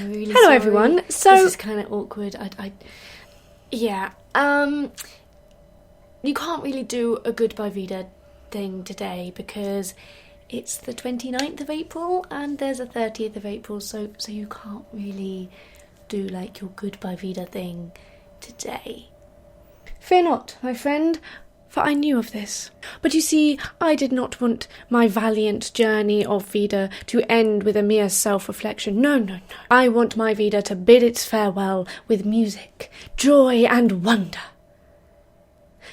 Really Hello sorry. everyone. So this is kind of awkward. Yeah. You can't really do a Goodbye VEDA thing today because it's the 29th of April and there's a 30th of April, so you can't really do like your Goodbye VEDA thing today. fear not, my friend, for I knew of this. But you see, I did not want my valiant journey of VEDA to end with a mere self-reflection. No. I want my VEDA to bid its farewell with music, joy and wonder.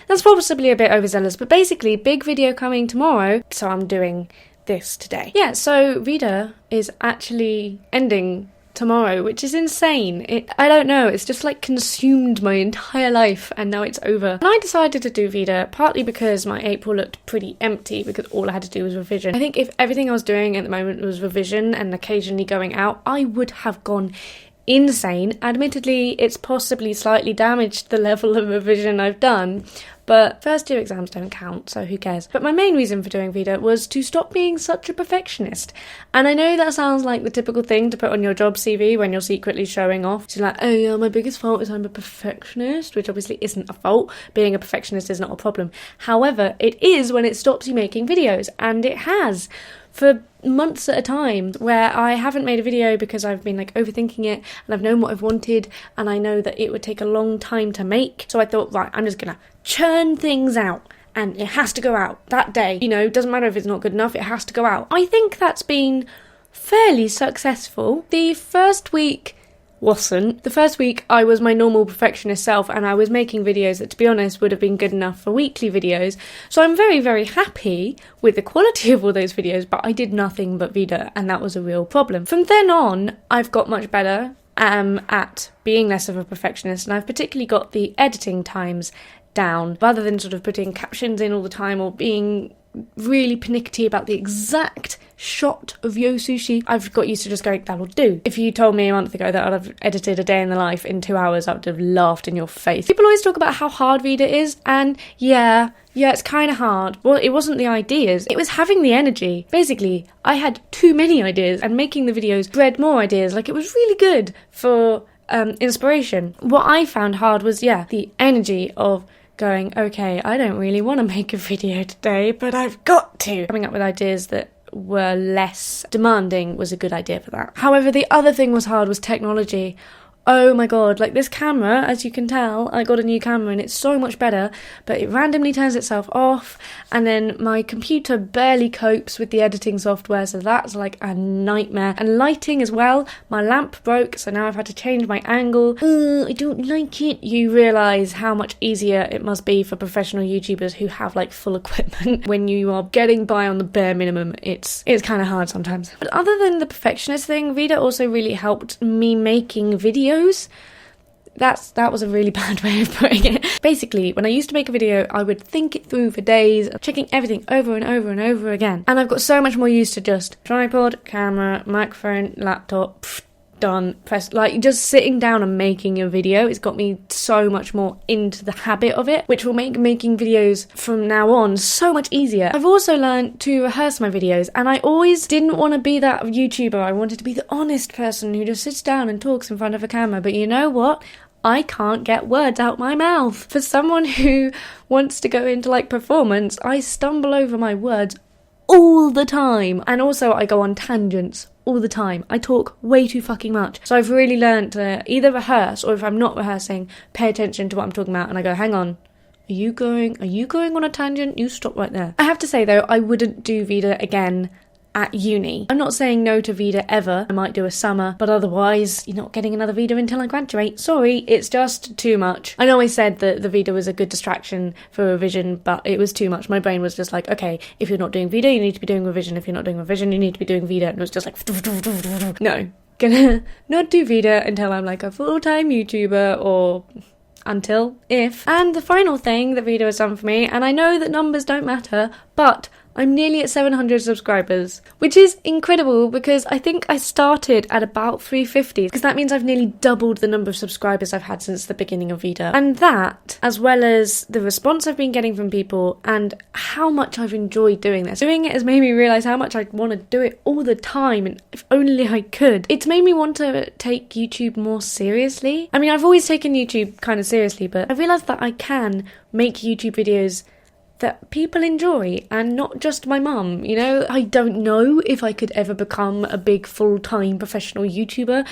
That's possibly a bit overzealous, but basically, big video coming tomorrow, so I'm doing this today. Yeah, so VEDA is actually ending tomorrow, which is insane. I don't know, it's just like consumed my entire life and now it's over. And I decided to do VEDA partly because my April looked pretty empty because all I had to do was revision. I think if everything I was doing at the moment was revision and occasionally going out, I would have gone insane. Admittedly, it's possibly slightly damaged the level of revision I've done, but first year exams don't count, so who cares? But my main reason for doing VEDA was to stop being such a perfectionist. And I know that sounds like the typical thing to put on your job CV when you're secretly showing off. It's like, oh yeah, my biggest fault is I'm a perfectionist, which obviously isn't a fault. Being a perfectionist is not a problem. However, it is when it stops you making videos, and it has for months at a time where I haven't made a video because I've been like overthinking it and I've known what I've wanted and I know that it would take a long time to make. So I thought, right, I'm just gonna churn things out and it has to go out that day. You know, doesn't matter if it's not good enough, it has to go out. I think that's been fairly successful. The first week wasn't. The first week I was my normal perfectionist self and I was making videos that, to be honest, would have been good enough for weekly videos. So I'm very, very happy with the quality of all those videos, but I did nothing but VEDA and that was a real problem. From then on, I've got much better at being less of a perfectionist, and I've particularly got the editing times down. Rather than sort of putting captions in all the time or being really pernickety about the exact shot of yo sushi, I've got used to just going, that'll do. If you told me a month ago that I'd have edited a day in the life in 2 hours, I would have laughed in your face. People always talk about how hard VEDA is, and yeah, it's kind of hard. Well, it wasn't the ideas, it was having the energy. Basically, I had too many ideas, and making the videos bred more ideas. Like, it was really good for inspiration. What I found hard was, the energy of going, okay, I don't really want to make a video today, but I've got to. Coming up with ideas that were less demanding was a good idea for that. However, the other thing was hard was technology. Oh my god, like this camera, as you can tell, I got a new camera and it's so much better, but it randomly turns itself off, and then my computer barely copes with the editing software, so that's like a nightmare. And lighting as well, my lamp broke, so now I've had to change my angle. I don't like it. You realise how much easier it must be for professional YouTubers who have like full equipment. When you are getting by on the bare minimum, it's kind of hard sometimes. But other than the perfectionist thing, VEDA also really helped me making videos. That was a really bad way of putting it. Basically, when I used to make a video, I would think it through for days, checking everything over and over and over again. And I've got so much more used to just tripod, camera, microphone, laptop, done, press, like just sitting down and making a video. It's got me so much more into the habit of it, which will make making videos from now on so much easier. I've also learned to rehearse my videos, and I always didn't want to be that YouTuber. I wanted to be the honest person who just sits down and talks in front of a camera. But you know what? I can't get words out my mouth. For someone who wants to go into like performance, I stumble over my words all the time. And also I go on tangents all the time. I talk way too fucking much. So I've really learned to either rehearse, or if I'm not rehearsing, pay attention to what I'm talking about, and I go, hang on, are you going on a tangent? You stop right there. I have to say though, I wouldn't do VEDA again at uni. I'm not saying no to VEDA ever. I might do a summer, but otherwise you're not getting another VEDA until I graduate. Sorry, it's just too much. I know I said that the VEDA was a good distraction for revision, but it was too much. My brain was just like, okay, if you're not doing VEDA, you need to be doing revision. If you're not doing revision, you need to be doing VEDA. And it was just like, no, gonna not do VEDA until I'm like a full-time YouTuber, or until if. And the final thing that VEDA has done for me, and I know that numbers don't matter, but I'm nearly at 700 subscribers, which is incredible because I think I started at about 350, because that means I've nearly doubled the number of subscribers I've had since the beginning of VEDA. And that, as well as the response I've been getting from people and how much I've enjoyed doing this. Doing it has made me realise how much I want to do it all the time, and if only I could. It's made me want to take YouTube more seriously. I mean, I've always taken YouTube kind of seriously, but I realised that I can make YouTube videos that people enjoy and not just my mum, you know? I don't know if I could ever become a big full-time professional YouTuber,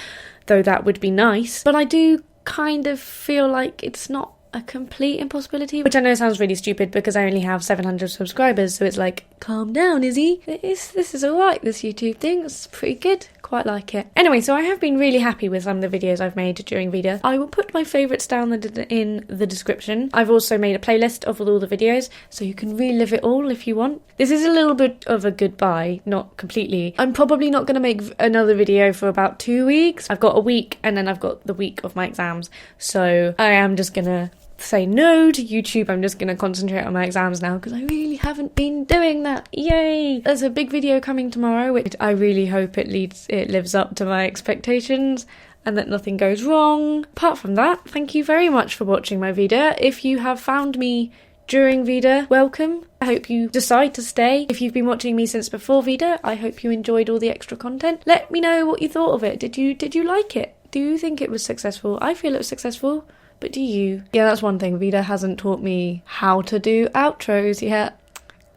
though that would be nice, but I do kind of feel like it's not a complete impossibility, which I know sounds really stupid because I only have 700 subscribers, so it's like, calm down, Izzy. This is alright, this YouTube thing. It's pretty good. Quite like it. Anyway, so I have been really happy with some of the videos I've made during VEDA. I will put my favourites down in the description. I've also made a playlist of all the videos, so you can relive it all if you want. This is a little bit of a goodbye, not completely. I'm probably not going to make another video for about 2 weeks. I've got a week, and then I've got the week of my exams, so I am just going to say no to YouTube. I'm just going to concentrate on my exams now because I really haven't been doing that. Yay! There's a big video coming tomorrow, which I really hope it lives up to my expectations and that nothing goes wrong. Apart from that, thank you very much for watching my VEDA. If you have found me during VEDA, welcome. I hope you decide to stay. If you've been watching me since before VEDA, I hope you enjoyed all the extra content. Let me know what you thought of it. Did you like it? Do you think it was successful? I feel it was successful. But do you? Yeah, that's one thing. VEDA hasn't taught me how to do outros yet.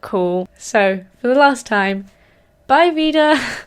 Cool. So, for the last time, bye VEDA!